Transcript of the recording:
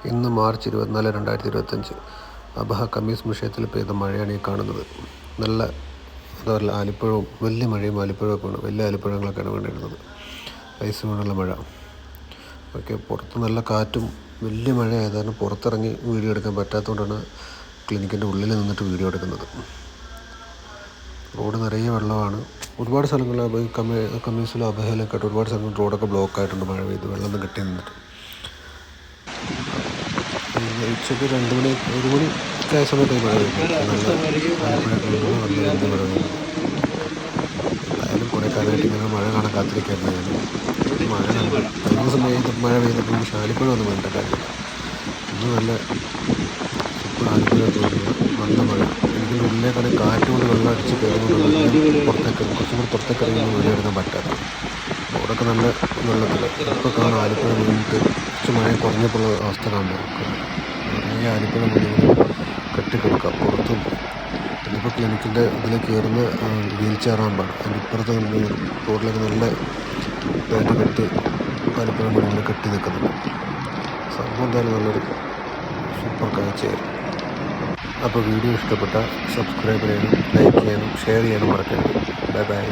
ഇന്ന് March 24, 2025 Abha kameez വിഷയത്തിൽ പെയ്ത മഴയാണ് ഈ കാണുന്നത്. നല്ല അതുപോലെ ആലിപ്പഴവും വലിയ മഴയും ആലിപ്പഴമൊക്കെ വേണം, വലിയ ആലിപ്പഴങ്ങളൊക്കെയാണ് വേണ്ടിയിരുന്നത്. ഐസ് വീണുള്ള മഴ. ഓക്കെ, പുറത്ത് നല്ല കാറ്റും വലിയ മഴ ആയതാണ് പുറത്തിറങ്ങി വീഡിയോ എടുക്കാൻ പറ്റാത്തതുകൊണ്ടാണ് ക്ലിനിക്കിൻ്റെ ഉള്ളിൽ നിന്നിട്ട് വീഡിയോ എടുക്കുന്നത്. റോഡ് നിറയെ വെള്ളമാണ്. ഒരുപാട് സ്ഥലങ്ങളിൽ കമ്മീസിലും അബഹയിലൊക്കെ ആയിട്ട് ഒരുപാട് സ്ഥലങ്ങളിൽ റോഡൊക്കെ ബ്ലോക്ക് ആയിട്ടുണ്ട്. മഴ പെയ്ത് വെള്ളം കെട്ടി നിന്നിട്ട് ഉച്ചയ്ക്ക് 2 മണി 1 മണി ഒക്കെ ആയ സമയത്ത് മഴ പെയ്തു. നല്ല ആലപ്പുഴ നല്ല വലിയ മഴ പെയ്തു. എന്തായാലും കുറേ കാലമായിട്ട് ഇങ്ങനെ മഴ കാണാൻ കാത്തിരിക്കുകയായിരുന്നു ഞാൻ. മഴ കണ്ടു. കഴിഞ്ഞ ദിവസം മഴ പെയ്തപ്പോൾ പക്ഷേ ആലിപ്പുഴ ഒന്നും വേണ്ട കാര്യമില്ല. ഇന്ന് നല്ല സൂപ്പർ ആലിപ്പുഴ തോന്നുന്നത് നല്ല മഴ. എനിക്കിൻ്റെ ഉള്ളിലേക്കാണെങ്കിൽ കാറ്റ് കൊണ്ട് വെള്ളം അടിച്ച് കയറുന്നുണ്ട്. കുറച്ചും കൂടി പുറത്തേക്ക് ഇറങ്ങി വീഡിയോ എടുക്കാൻ പറ്റാത്തത്. റോഡൊക്കെ നല്ല വെള്ളത്തിൽ. ഇപ്പോൾ കാണാം ആലിപ്പുഴ വീണിട്ട് കുറച്ച് മഴ കുറഞ്ഞപ്പോൾ അവസ്ഥ കാണുമ്പോൾ നിറയെ ആലിപ്പുഴ മുന്നിൽ കെട്ടിക്കിടക്കുക പുറത്തും. ഇന്നിപ്പോൾ ക്ലിനിക്കിൻ്റെ ഇതിൽ കയറുന്ന വീൽ ചെയർ റാമ്പാണ്. അതിൻ്റെ ഇപ്പുറത്ത് റോഡിലൊക്കെ നല്ല ഇതായിട്ട് കെട്ടി ആലിപ്പുഴ മുന്നിൽ കെട്ടി നിൽക്കുന്നുണ്ട്. സംഭവം എന്തായാലും നല്ലൊരു സൂപ്പർ കാഴ്ചയായിരുന്നു. അപ്പോൾ വീഡിയോ ഇഷ്ടപ്പെട്ടാൽ സബ്സ്ക്രൈബ് ചെയ്യാനും ലൈക്ക് ചെയ്യാനും ഷെയർ ചെയ്യാനും മറക്കരുത്. Bye bye.